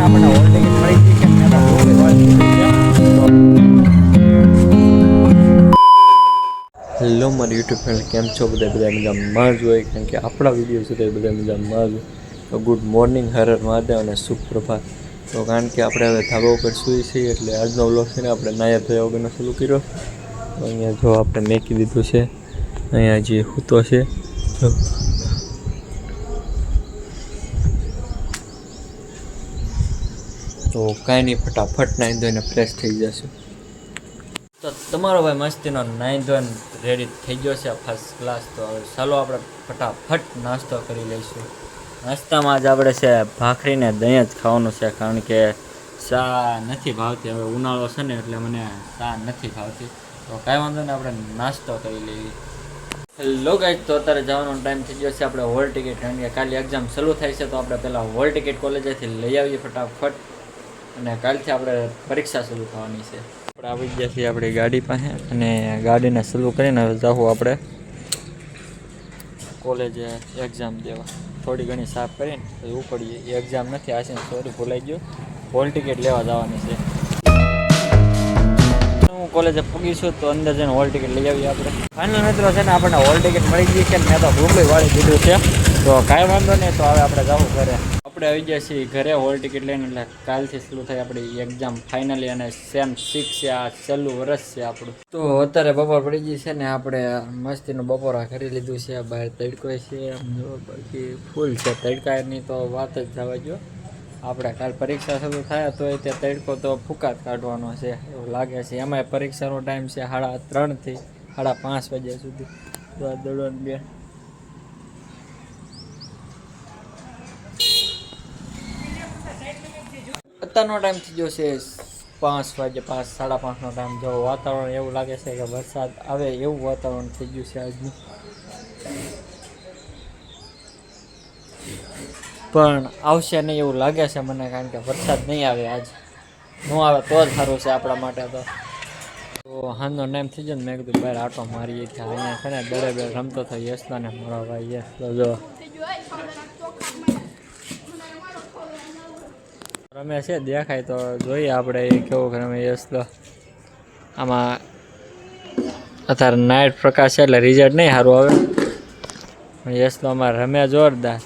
આપણને hall ticket મળી ગઈ છે ને આપણે ડુંગળી વાળી દીધી છે. હેલો મારી યુટ્યુબ ચેનલ કેમ છો બધા મજામાં જ હોય કારણ કે આપણા વિડીયો છે તે બધા મજામાં જ. તો ગુડ મોર્નિંગ હર હર મહાદેવ અને સુપ્રભાત. તો કારણ કે આપણે હવે ધાબા ઉપર સૂઈ છીએ એટલે આજનો વ્લોગ છે ને આપણે નાયા ધોયા વગરનો શરૂ કર્યો. તો અહીંયા જો આપણે મેકી દીધું છે, અહીંયા જે હૂતો છે તો કાંઈ નહીં, ફટાફટ નાહી ધોઈને ફ્રેશ થઈ જશે. તો તમારો ભાઈ મસ્તીનો નાહી ધોઈને રેડી થઈ ગયો છે ફર્સ્ટ ક્લાસ. તો હવે ચાલો આપણે ફટાફટ નાસ્તો કરી લઈશું. નાસ્તામાં જ આપણે છે ભાખરીને દહીં જ ખાવાનું છે કારણ કે ચા નથી ભાવતી. હવે ઉનાળો છે ને એટલે મને ચા નથી ભાવતી. તો કાંઈ વાંધો નહીં, આપણે નાસ્તો કરી લઈએ. હેલો ગાઈઝ, તો અત્યારે જવાનો ટાઈમ થઈ ગયો છે આપણે હોલ ટિકિટ, કારણ કે કાલે એક્ઝામ શરૂ થાય છે. તો આપણે પહેલાં હોલ ટિકિટ કોલેજેથી લઈ આવીએ ફટાફટ, અને કાલથી આપણે પરીક્ષા શરૂ થવાની છે. આપણે આવી ગયા છીએ આપણી ગાડી પાસે અને ગાડીને શરૂ કરીને હવે જાઉં આપણે કોલેજે એક્ઝામ દેવા. થોડી ઘણી સાફ કરીને પછી ઉપડીએ. એ એક્ઝામ નથી, આ છે સોરી ભૂલાઈ ગયો, હોલ ટિકિટ લેવા જવાની છે. હું કોલેજે પૂગીશું તો અંદર જઈને હોલ ટિકિટ લઈ આવીએ આપણે. ફાઇનલ મિત્રો છે ને આપણને હોલ ટિકિટ મળી ગઈ છે. મેં તો ડુંગળી વાળી દીધું છે, તો કાંઈ વાંધો નહીં. તો હવે આપણે જવું ઘરે. આપણે આવી ગયા છીએ ઘરે હોલ ટિકિટ લઈને, એટલે કાલથી શરૂ થાય આપણી એક્ઝામ ફાઇનલી, અને સેમ 6 છે, આ છેલ્લું વર્ષ છે આપણું. તો અત્યારે બપોર પડી ગઈ છે ને આપણે મસ્તીનું બપોરા કરી લીધું છે. બહાર તડકો છે, બાકી ફૂલ છે તડકાની તો વાત જ જવા જો. આપણે કાલ પરીક્ષા શરૂ થાય તો તે તડકો તો ફૂંકા જ કાઢવાનો છે એવું લાગે છે. એમાંય પરીક્ષાનો ટાઈમ છે 3:30 થી 5:30 વાગ્યા સુધી. તો આ દોડવાનું બે અત્યારનો ટાઈમ થઈ ગયો છે 5 વાગે, 5, 5:30નો ટાઈમ. જો વાતાવરણ એવું લાગે છે કે વરસાદ આવે એવું વાતાવરણ થઈ ગયું છે આજનું, પણ આવશે નહીં એવું લાગે છે મને, કારણ કે વરસાદ નહીં આવે. આજ ન આવે તો જ સારું છે આપણા માટે. તો હાંજનો ટાઈમ થઈ જાય ને મેં કીધું બહાર આટો મારીએ. અહીંયા છે ને દડે રમતો થયો યશલા ને મારો ભાઈ યશલો જો રમે છે, દેખાય તો જોઈએ આપણે એ કેવું રમે યશલો. આમાં અત્યારે નાઇટ પ્રકાશ છે એટલે રિઝલ્ટ નહીં સારું આવે, પણ યશલો અમારે રમે જોરદાર.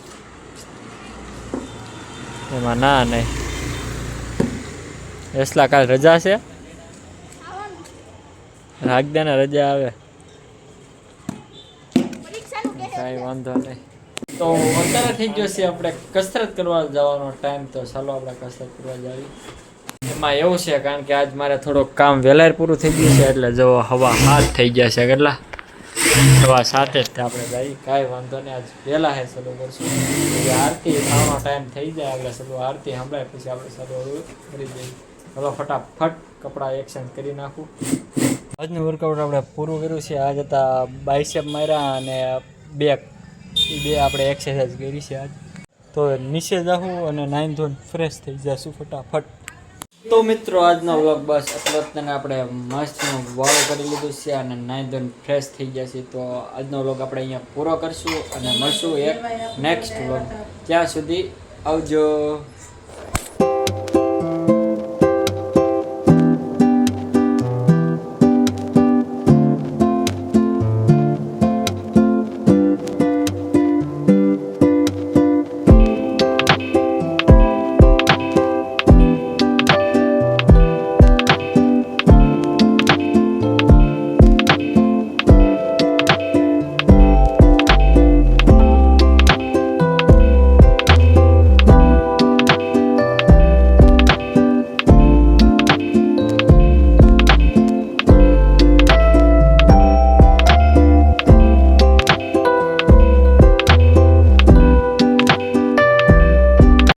એમાં ના નહીં યશલા કાલ રજા છે, રાખ દે ને રજા આવે, કાંઈ વાંધો નહીં. તો અત્યારે થઈ ગયો છે આપણે કસરત કરવા જવાનો ટાઈમ. તો ચાલો આપણે કસરત કરવા જઈએ. એમાં એવું છે કારણ કે આજ મારે થોડુંક કામ વહેલાર પૂરું થઈ ગયું છે, એટલે જો હવા 7 થઈ ગયા છે. કેટલા હવા 7 જ આપણે જઈએ. કાંઈ વાંધો નહીં, આજ વહેલા હે શરૂ કરશું. આરતી થવાનો ટાઈમ થઈ જાય એટલે શરૂ આરતી સંભળાય પછી આપણે શરૂ કરી દઈએ. હવે ફટાફટ કપડાં એક્સચેન્જ કરી નાખું. આજનું વર્કઆઉટ આપણે પૂરું કર્યું છે. આજ હતા બાયસેપ માર્યા અને બેક, એ બે આપણે એક્સરસાઇઝ કરી છે આજ. તો નીચે જાઉં અને નાઈન ધોઈને ફ્રેશ થઈ જશું ફટાફટ. તો મિત્રો આજનો વ્લોગ બસ એટલો જ. તેને આપણે મસ્તનું વાળું કરી લીધું છે અને નાઈન ધોઈને ફ્રેશ થઈ જશે. તો આજનો વ્લોગ આપણે અહીંયા પૂરો કરશું અને મળશું એક નેક્સ્ટ વ્લોગ. ત્યાં સુધી આવજો.